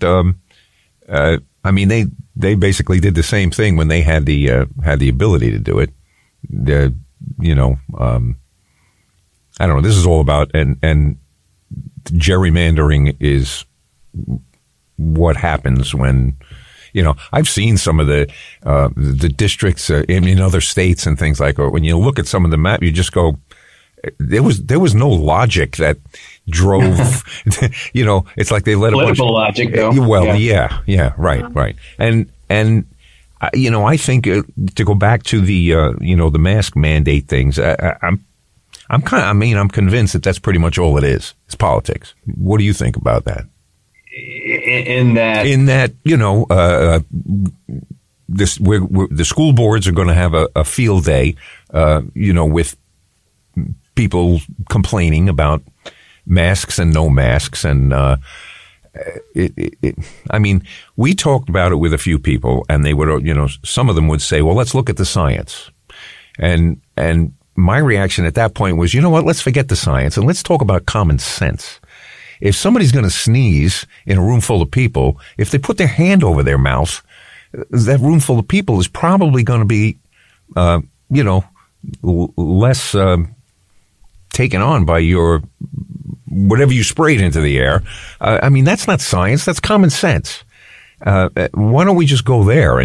[SPEAKER 1] they basically did the same thing when they had the ability to do it. I don't know. This is all about and gerrymandering is what happens when. I've seen some of the districts in other states and things like that. When you look at some of the map, you just go, there was no logic that drove, it's like they let
[SPEAKER 4] political logic though.
[SPEAKER 1] Well, yeah, right. And I think to go back to the mask mandate things, I'm convinced that that's pretty much all it is. It's politics. What do you think about that?
[SPEAKER 4] In that,
[SPEAKER 1] the school boards are going to have a field day, with people complaining about masks and no masks, and we talked about it with a few people, and they would, some of them would say, "Well, let's look at the science," and my reaction at that point was, you know what? Let's forget the science and let's talk about common sense. If somebody's going to sneeze in a room full of people, if they put their hand over their mouth, that room full of people is probably going to be, less taken on by your whatever you sprayed into the air. That's not science. That's common sense. Why don't we just go there?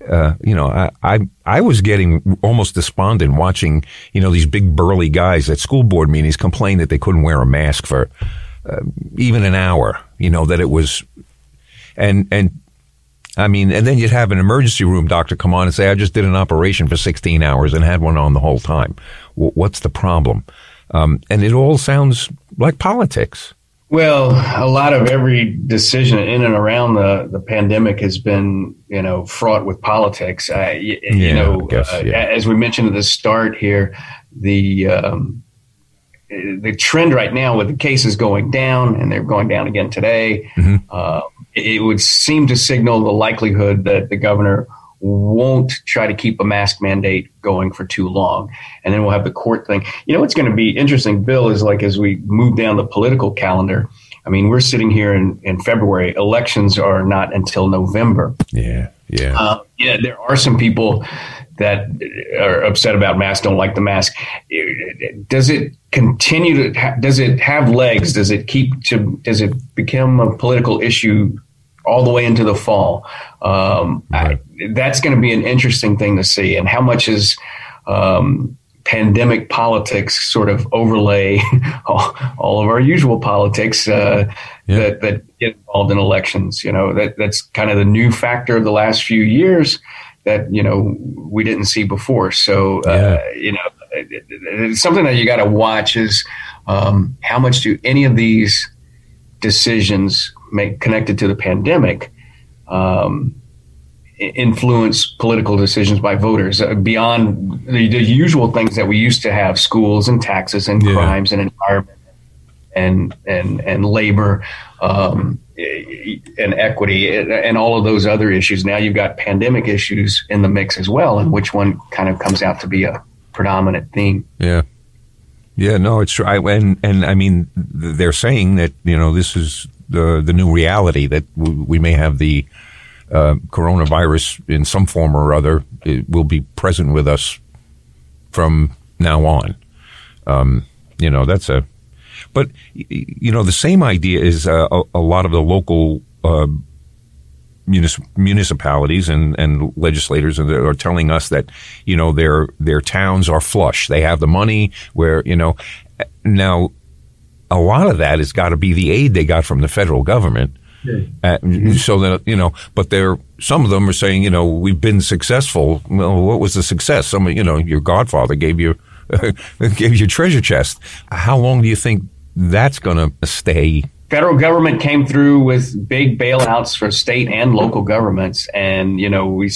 [SPEAKER 1] I was getting almost despondent watching, these big burly guys at school board meetings complain that they couldn't wear a mask for even an hour, that it was, and then you'd have an emergency room doctor come on and say, I just did an operation for 16 hours and had one on the whole time. What's the problem? And it all sounds like politics.
[SPEAKER 4] Well, a lot of every decision in and around the pandemic has been, fraught with politics. As we mentioned at the start here, the trend right now with the cases going down, and they're going down again today, it would seem to signal the likelihood that the governor won't try to keep a mask mandate going for too long. And then we'll have the court thing. What's going to be interesting, Bill, is like as we move down the political calendar, we're sitting here in February. Elections are not until November.
[SPEAKER 1] Yeah.
[SPEAKER 4] There are some people that are upset about masks, don't like the mask. Does it continue does it have legs? Does it become a political issue all the way into the fall?
[SPEAKER 1] Right.
[SPEAKER 4] That's going to be an interesting thing to see. And how much is pandemic politics sort of overlay all of our usual politics that get involved in elections? That's kind of the new factor of the last few years that, we didn't see before. So, it's something that you got to watch is how much do any of these decisions connected to the pandemic influence political decisions by voters beyond the usual things that we used to have: schools and taxes and crimes and environment and labor and equity and all of those other issues. Now you've got pandemic issues in the mix as well, and which one kind of comes out to be a predominant theme.
[SPEAKER 1] Yeah, no, it's true. They're saying that this is the new reality, that we may have the coronavirus in some form or other. It will be present with us from now on. But the same idea is a lot of the local municipalities and legislators are telling us that their towns are flush. They have the money where now a lot of that has got to be the aid they got from the federal government. So that, but some of them are saying, we've been successful. Well, what was the success? Your godfather gave you treasure chest. How long do you think that's going to stay?
[SPEAKER 4] Federal government came through with big bailouts for state and local governments. And, we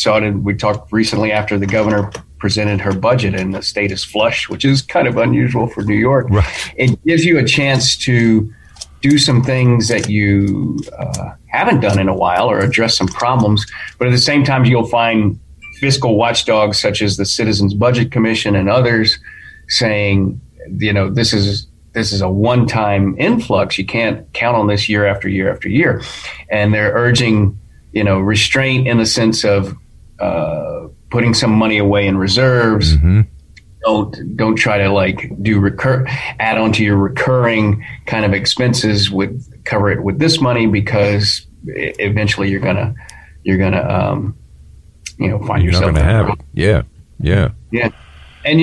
[SPEAKER 4] talked recently after the governor presented her budget and the state is flush, which is kind of unusual for New York.
[SPEAKER 1] Right.
[SPEAKER 4] It gives you a chance to do some things that you haven't done in a while or address some problems. But at the same time, you'll find fiscal watchdogs such as the Citizens Budget Commission and others saying, this is a one-time influx. You can't count on this year after year after year. And they're urging, restraint in the sense of putting some money away in reserves. Mm-hmm. Don't try to add on to your recurring kind of expenses cover it with this money, because eventually you're gonna find yourself. You're not gonna have it. Yeah. And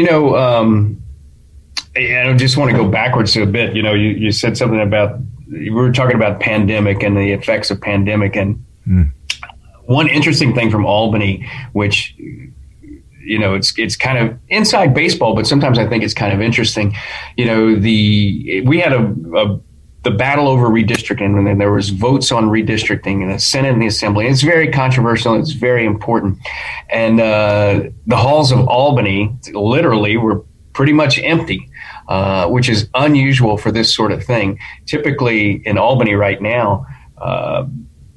[SPEAKER 4] I just want to go backwards a bit. You said something about, we were talking about pandemic and the effects of pandemic, and one interesting thing from Albany, which it's kind of inside baseball, but sometimes I think it's kind of interesting. We had the battle over redistricting, and then there was votes on redistricting in the Senate and the Assembly. It's very controversial. It's very important. And the halls of Albany literally were pretty much empty, which is unusual for this sort of thing. Typically in Albany right now,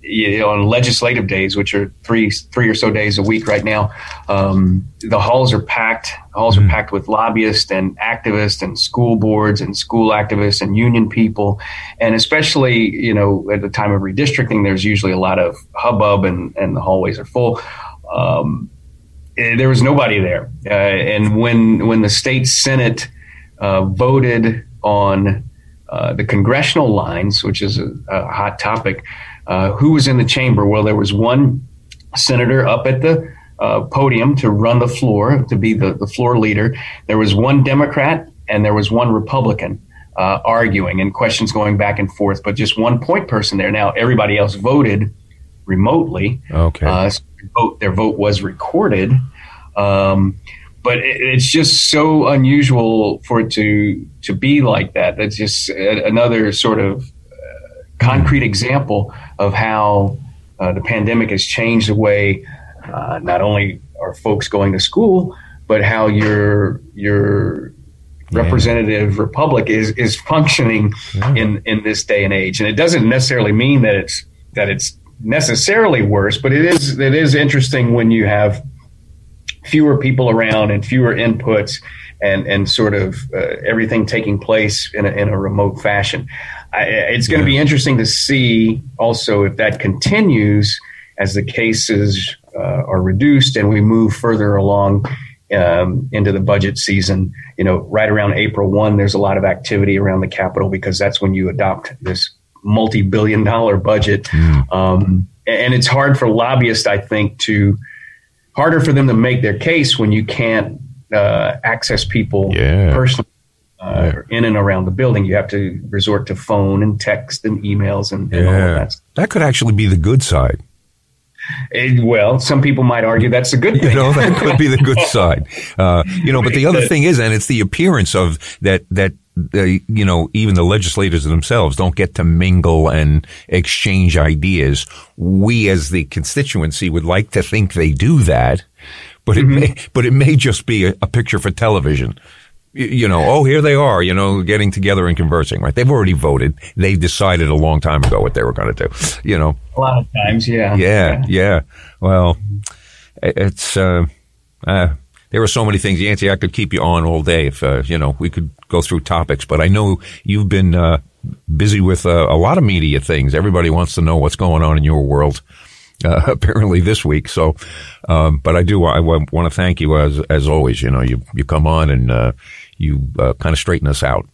[SPEAKER 4] on legislative days, which are three or so days a week right now, the halls are packed. Halls are packed with lobbyists and activists and school boards and school activists and union people. And especially, at the time of redistricting, there's usually a lot of hubbub and the hallways are full. There was nobody there. And when the state Senate voted on the congressional lines, which is a hot topic, who was in the chamber? Well, there was one senator up at the podium to run the floor, to be the floor leader. There was one Democrat and there was one Republican arguing, and questions going back and forth, but just one point person there. Now, everybody else voted remotely. Okay. So their vote was recorded. But it's just so unusual for it to be like that. That's just another sort of concrete example of how the pandemic has changed the way not only are folks going to school, but how your representative republic is functioning in this day and age. And it doesn't necessarily mean that it's necessarily worse, but it is interesting when you have fewer people around and fewer inputs and sort of everything taking place in a remote fashion. It's going to be interesting to see also if that continues as the cases are reduced and we move further along into the budget season. Right around April 1, there's a lot of activity around the Capitol because that's when you adopt this multi-billion-dollar budget. And it's hard for lobbyists, I think, harder for them to make their case when you can't access people personally in and around the building. You have to resort to phone and text and emails and all of that.
[SPEAKER 1] That could actually be the good side.
[SPEAKER 4] Well, some people might argue that's a good thing.
[SPEAKER 1] That could be the good side. But the other thing is, and it's the appearance of that even the legislators themselves don't get to mingle and exchange ideas. We as the constituency would like to think they do that, but it may just be a picture for television. Here they are, getting together and conversing, right? They've already voted. They decided a long time ago what they were going to do,
[SPEAKER 4] A lot of times, yeah.
[SPEAKER 1] Yeah. Well, it's, there are so many things, Yancey, I could keep you on all day if, we could go through topics, but I know you've been, busy with a lot of media things. Everybody wants to know what's going on in your world, apparently this week. So, but I want to thank you as always. You come on and, you kind of straighten us out.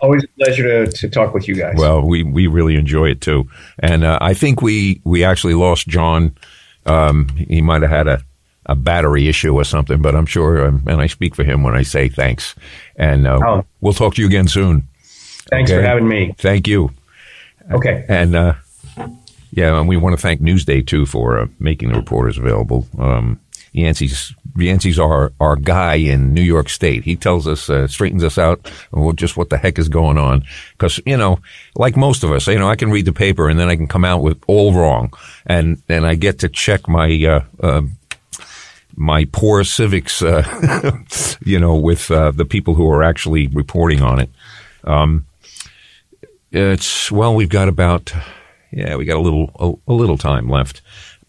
[SPEAKER 4] Always a pleasure to talk with you guys.
[SPEAKER 1] Well, we really enjoy it too. And, I think we actually lost John. He might have had a battery issue or something, but I'm sure, and I speak for him when I say thanks. And, we'll talk to you again soon.
[SPEAKER 4] Thanks for having me.
[SPEAKER 1] Thank you.
[SPEAKER 4] Okay.
[SPEAKER 1] And, and we want to thank Newsday too for making the reporters available. Yancey's our guy in New York State. He tells us, straightens us out, just what the heck is going on. Because, like most of us, I can read the paper and then I can come out with all wrong. And I get to check my poor civics, with the people who are actually reporting on it. We've got about, we got a little time left.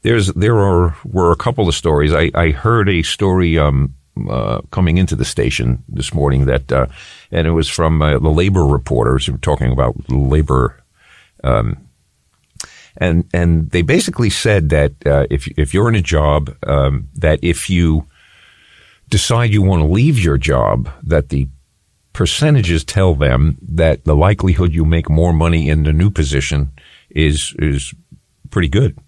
[SPEAKER 1] There were a couple of stories. I heard a story, coming into the station this morning that, and it was from the labor reporters who were talking about labor, and they basically said that, if you're in a job, that if you decide you want to leave your job, that the percentages tell them that the likelihood you make more money in the new position is pretty good.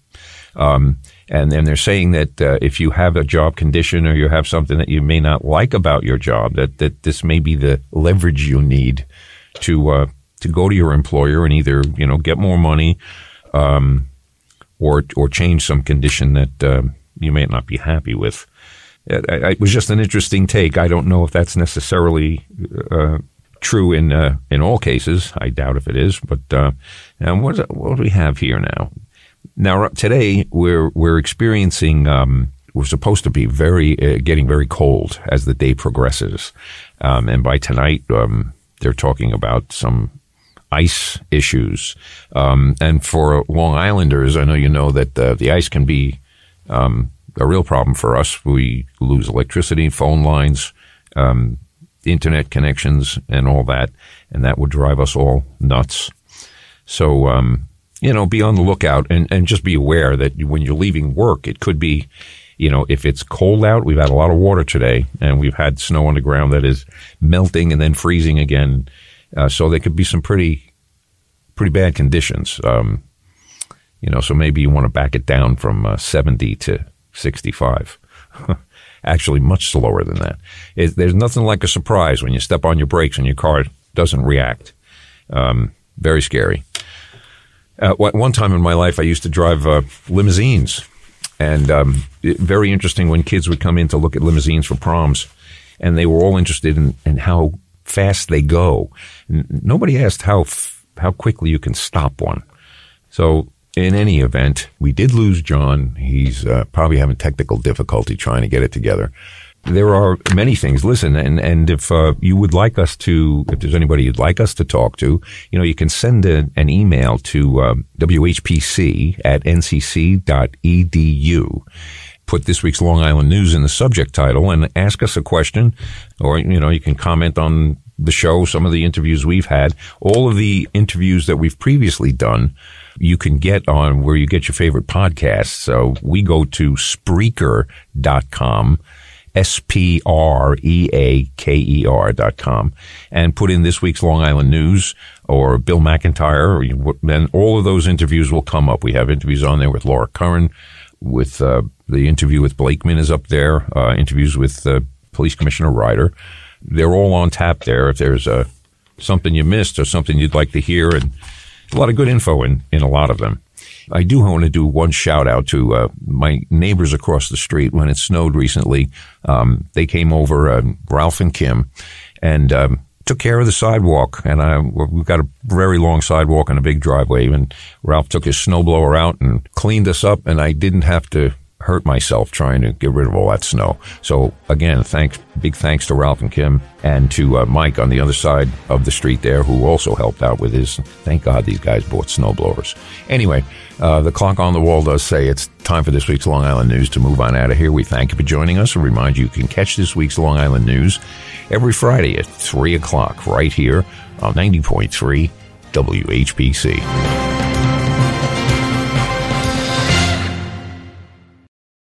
[SPEAKER 1] And then they're saying that if you have a job condition or you have something that you may not like about your job, that this may be the leverage you need to go to your employer and either, get more money, or change some condition that you may not be happy with. It was just an interesting take. I don't know if that's necessarily true in all cases. I doubt if it is. But now what do we have here now? Now today we're experiencing. We're supposed to be getting very cold as the day progresses, and by tonight they're talking about some ice issues. And for Long Islanders, I know you know that the ice can be a real problem for us. We lose electricity, phone lines, internet connections, and all that, and that would drive us all nuts. So, be on the lookout and just be aware that when you're leaving work, it could be, if it's cold out, we've had a lot of water today, and we've had snow on the ground that is melting and then freezing again. So there could be some pretty bad conditions. So maybe you want to back it down from 70 to 65. Actually, much slower than that. There's nothing like a surprise when you step on your brakes and your car doesn't react. Very scary. One time in my life, I used to drive limousines. And very interesting when kids would come in to look at limousines for proms. And they were all interested in how fast they go. Nobody asked how quickly you can stop one. So in any event, we did lose John. He's probably having technical difficulty trying to get it together. There are many things. Listen, and if you would like us to, if there's anybody you'd like us to talk to, you can send an email to WHPC at ncc.edu. Put this week's Long Island News in the subject title and ask us a question, or, you can comment on the show, some of the interviews we've had. All of the interviews that we've previously done, you can get on where you get your favorite podcasts. So we go to Spreaker.com, Spreaker.com, and put in this week's Long Island News or Bill McIntyre, then all of those interviews will come up. We have interviews on there with Laura Curran, with the interview with Blakeman is up there, interviews with Police Commissioner Ryder. They're all on tap there. If there's something you missed or something you'd like to hear, and a lot of good info in a lot of them. I do want to do one shout out to my neighbors across the street. When it snowed recently, they came over, Ralph and Kim, and took care of the sidewalk. And we've got a very long sidewalk and a big driveway. And Ralph took his snowblower out and cleaned us up, and I didn't have to hurt myself trying to get rid of all that snow. So again, big thanks to Ralph and Kim, and to Mike on the other side of the street there, who also helped out with his. Thank God these guys bought snowblowers. Anyway, the clock on the wall does say it's time for this week's Long Island News to move on out of here. We thank you for joining us and remind you can catch this week's Long Island News every Friday at 3 o'clock right here on 90.3 WHPC.